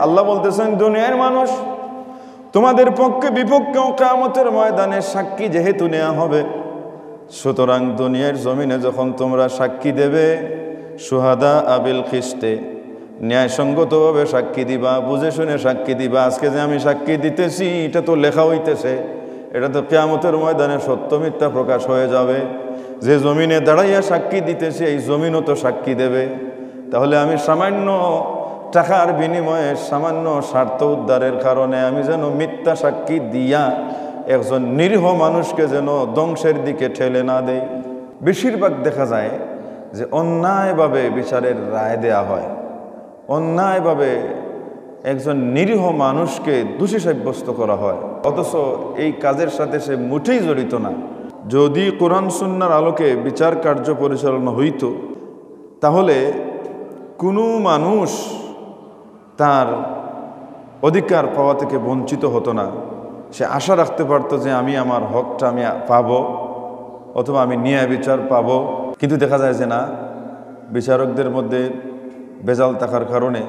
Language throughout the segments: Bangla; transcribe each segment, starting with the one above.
আল্লাহ বলতেছেন, দুনিয়ার মানুষ তোমাদের পক্ষে বিপক্ষেও কিয়ামতের ময়দানে সাক্ষী যেহেতু নেওয়া হবে, সুতরাং দুনিয়ার জমিনে যখন তোমরা সাক্ষী দেবে, শুহাদা আবিল খিস্তে, ন্যায়সঙ্গতভাবে সাক্ষী দিবা, বুঝে শুনে সাক্ষী দিবা। আজকে যে আমি সাক্ষী দিতেছি এটা তো লেখা হইতেছে, এটা তো কিয়ামতের ময়দানে সত্য মিথ্যা প্রকাশ হয়ে যাবে। যে জমিনে দাঁড়াইয়া সাক্ষী দিতেছি এই জমিনও তো সাক্ষী দেবে। তাহলে আমি সামান্য টাকার বিনিময়ে, সামান্য স্বার্থ উদ্ধারের কারণে আমি যেন মিথ্যা সাক্ষী দিয়া একজন নিরীহ মানুষকে যেন ধ্বংসের দিকে ঠেলে না দেই। বেশিরভাগ দেখা যায় যে অন্যায়ভাবে বিচারের রায় দেয়া হয়, অন্যায়ভাবে একজন নিরীহ মানুষকে দোষী সাব্যস্ত করা হয়, অথচ এই কাজের সাথে সে মুঠেই জড়িত না। যদি কোরআন সুন্নাহর আলোকে বিচার কার্য পরিচালনা হইত, তাহলে কোনো মানুষ তার অধিকার পাওয়া থেকে বঞ্চিত হতো না। সে আশা রাখতে পারতো যে আমি আমার হকটা আমি পাবো, অথবা আমি ন্যায় বিচার পাবো। কিন্তু দেখা যায় যে না, বিচারকদের মধ্যে ভেজাল থাকার কারণে,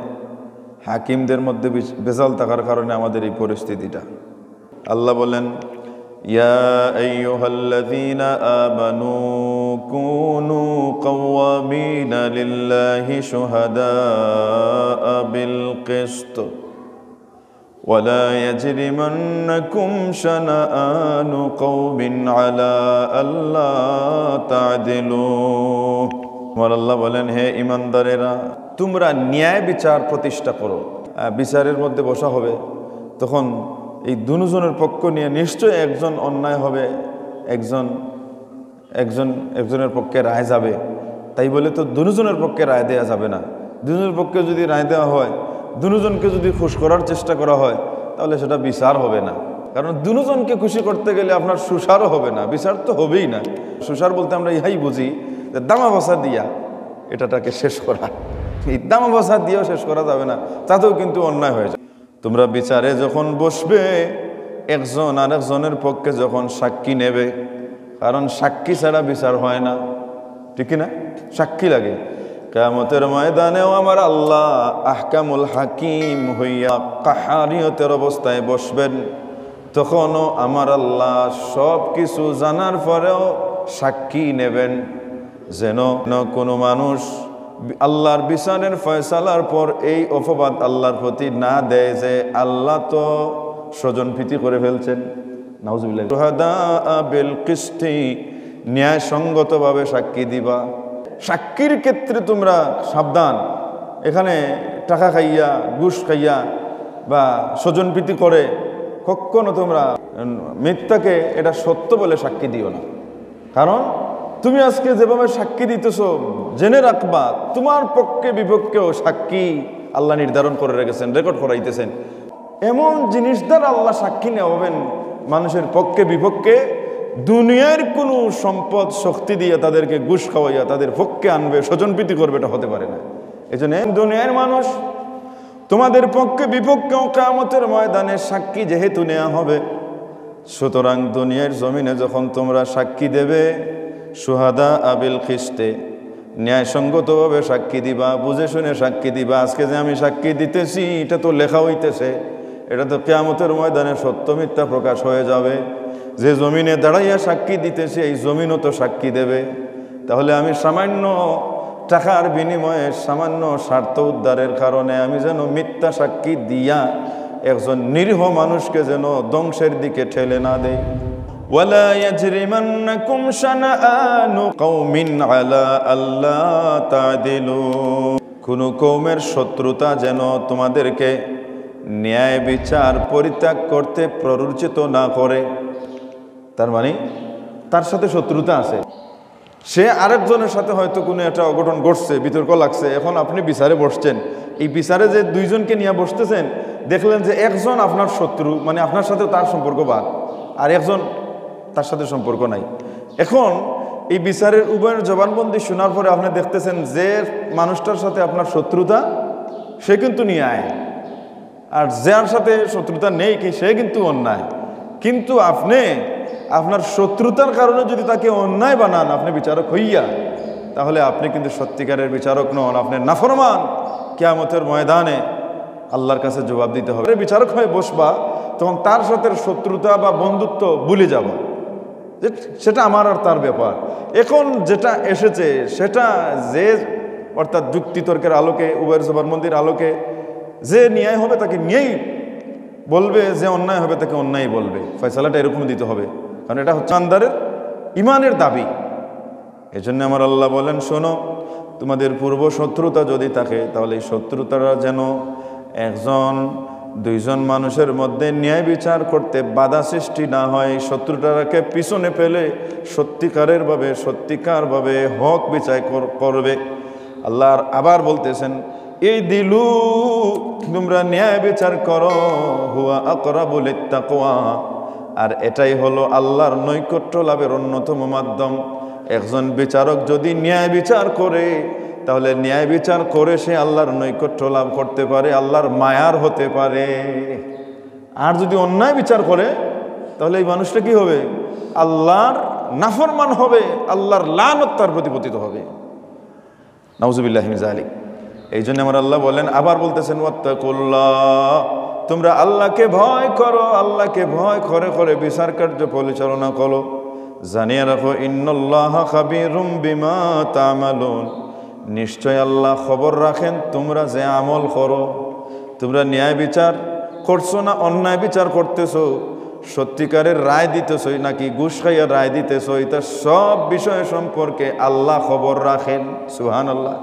হাকিমদের মধ্যে ভেজাল থাকার কারণে আমাদের এই পরিস্থিতিটা। আল্লাহ বলেন, ইয়া আইয়ুহাল্লাযীনা আমানু কুনু কাওয়ামিনা লিল্লাহি শুহাদাআ বিল কিসত ওয়ালা ইয়াজরিমান্নাকুম শানাআনু কওমিন আলা আল্লা তা'দিলু। আমার আল্লাহ বলেন, হে ঈমানদারেরা, তোমরা ন্যায় বিচার প্রতিষ্ঠা করো। বিচারের মধ্যে বসা হবে, তখন এই দুজনের পক্ষ নিয়ে নিশ্চয়ই একজন অন্যায় হবে, একজনের পক্ষে রায় যাবে। তাই বলে তো দুজনের পক্ষে রায় দেওয়া যাবে না। দুজনের পক্ষে যদি রায় দেওয়া হয়, দুজনকে যদি খুশ করার চেষ্টা করা হয়, তাহলে সেটা বিচার হবে না। কারণ দুজনকে খুশি করতে গেলে আপনার সুসারও হবে না, বিচার তো হবেই না। সুসার বলতে আমরা ইহাই বুঝি যে দামা বসা দিয়া এটাকে শেষ করা। এই দামা বসা দিয়েও শেষ করা যাবে না, তাতেও কিন্তু অন্যায় হয়ে যায়। তোমরা বিচারে যখন বসবে, একজন আরেকজনের পক্ষে যখন সাক্ষী নেবে, কারণ সাক্ষী ছাড়া বিচার হয় না, ঠিক না? সাক্ষী লাগে। কিয়ামতের ময়দানেও আমার আল্লাহ আহকামুল হাকিম হইয়া কাহারিয়তের অবস্থায় বসবেন। তখনও আমার আল্লাহ সব কিছু জানার পরেও সাক্ষী নেবেন, যেন কোনো মানুষ আল্লাহর বিচারের ফয়সালার পর এই অপবাদ আল্লাহর প্রতি না দেয় যে আল্লাহ তো স্বজনপ্রীতি করে ফেলছেন। নাউজুবিল্লাহ। শুহাদাআ বিল কিসতি, ন্যায়সঙ্গতভাবে সাক্ষী দিবা। সাক্ষীর ক্ষেত্রে তোমরা সাবধান। এখানে টাকা খাইয়া, ঘুষ খাইয়া বা স্বজনপ্রীতি করে কখনো তোমরা মিথ্যাকে এটা সত্য বলে সাক্ষী দিও না। কারণ তুমি আজকে যেভাবে সাক্ষী দিতেছো, জেনে রাখবা তোমার পক্ষে বিপক্ষেও সাক্ষী আল্লাহ নির্ধারণ করে রেখেছেন, রেকর্ড করাইতেছেন। এমন জিনিস দ্বারা আল্লাহ সাক্ষী নেওয়াবেন মানুষের পক্ষে বিপক্ষে, দুনিয়ার কোনো সম্পদ শক্তি দিয়ে তাদেরকে ঘুষ খাওয়াইয়া তাদের পক্ষে আনবে, স্বজনপ্রীতি করবে, এটা হতে পারে না। এই জন্য দুনিয়ার মানুষ তোমাদের পক্ষে বিপক্ষেও কিয়ামতের ময়দানে সাক্ষী যেহেতু নেওয়া হবে, সুতরাং দুনিয়ার জমিনে যখন তোমরা সাক্ষী দেবে, শুহাদা আবিল খিস্তে, ন্যায়সঙ্গতভাবে সাক্ষী দিবা, বুঝে শুনে সাক্ষী দিবা। আজকে যে আমি সাক্ষী দিতেছি এটা তো লেখা হইতেছে, এটা তো কিয়ামতের ময়দানে সত্য মিথ্যা প্রকাশ হয়ে যাবে। যে জমিনে দাঁড়াইয়া সাক্ষী দিতেছি এই জমিনও তো সাক্ষী দেবে। তাহলে আমি সামান্য টাকার বিনিময়ে, সামান্য স্বার্থ উদ্ধারের কারণে আমি যেন মিথ্যা সাক্ষী দিয়া একজন নিরীহ মানুষকে যেন ধ্বংসের দিকে ঠেলে না দেই। ওয়ালা ইয়াজরিমান্নাকুম শানাআনু কওমিন আলা আল্লা তা'দিলু, কোন কওমের শত্রুতা যেন তোমাদেরকে ন্যায় বিচার পরিত্যাগ করতে প্ররোচিত না করে। তার মানে তার সাথে শত্রুতা আছে, সে আরেকজনের সাথে হয়তো কোনো একটা অঘটন ঘটছে, বিতর্ক লাগছে, এখন আপনি বিচারে বসছেন। এই বিচারে যে দুইজনকে নিয়ে বসতেছেন, দেখলেন যে একজন আপনার শত্রু, মানে আপনার সাথে তার সম্পর্ক বাদ, আর একজন তার সাথে সম্পর্ক নাই। এখন এই বিচারের উভয়ের জবানবন্দি শোনার পরে আপনি দেখতেছেন যে মানুষটার সাথে আপনার শত্রুতা সে কিন্তু ন্যায়, আর যার সাথে শত্রুতা নেই কি সে কিন্তু অন্যায়। কিন্তু আপনি আপনার শত্রুতার কারণে যদি তাকে অন্যায় বানান আপনি বিচারক হইয়া, তাহলে আপনি কিন্তু সত্যিকারের বিচারক নন, আপনি নাফরমান। কিয়ামতের ময়দানে আল্লাহর কাছে জবাব দিতে হবে। বিচারক হয়ে বসবা, তখন তার সাথে শত্রুতা বা বন্ধুত্ব ভুলে যাব, যে সেটা আমার আর তার ব্যাপার। এখন যেটা এসেছে সেটা যে অর্থাৎ যুক্তিতর্কের আলোকে, উভয়ের জবানবন্দির আলোকে যে ন্যায় হবে তাকে নিয়েই বলবে, যে অন্যায় হবে তাকে অন্যায় বলবে। ফয়সালাটা এরকম দিতে হবে, কারণ এটা হচ্ছে আন্দারের ইমানের দাবি। এজন্য আমার আল্লাহ বলেন, শোনো, তোমাদের পূর্ব শত্রুতা যদি থাকে, তাহলে এই শত্রুতারা যেন একজন দুইজন মানুষের মধ্যে ন্যায় বিচার করতে বাধা সৃষ্টি না হয়। শত্রুতারাকে পিছনে ফেলে সত্যিকারভাবে হক বিচার করবে। আল্লাহ আবার বলতেছেন, এই দিলু, তোমরা ন্যায় বিচার করো, হুয়া আকরাবু লিত্তাকওয়া, আর এটাই হলো আল্লাহর নৈকট্য লাভের অন্যতম মাধ্যম। একজন বিচারক যদি ন্যায় বিচার করে, তাহলে ন্যায় বিচার করে সে আল্লাহর নৈকট্য লাভ করতে পারে, আল্লাহর মায়ার হতে পারে। আর যদি অন্যায় বিচার করে, তাহলে এই মানুষটা কি হবে? আল্লাহর নাফরমান হবে, আল্লাহর লানত তার প্রতি পতিত হবে। নাউজুবিল্লাহি মিন যালিক। এই জন্য আমার আল্লাহ বলেন, আবার বলতেছেন, ওয়াত্তাকুল্লাহ, তোমরা আল্লাহকে ভয় করো, আল্লাহকে ভয় করে বিচার কার্য পরিচালনা করো। জানিয়ে রাখো, ইন্নাল্লাহা খাবীরুম বিমা তা'মালুন, নিশ্চয় আল্লাহ খবর রাখেন তোমরা যে আমল করো। তোমরা ন্যায় বিচার করছো না অন্যায় বিচার করতেছো, সত্যিকারের রায় দিতেছো নাকি ঘুষ খাইয়া রায় দিতেছো, এটা সব বিষয় সম্পর্কে আল্লাহ খবর রাখেন। সুবহানাল্লাহ।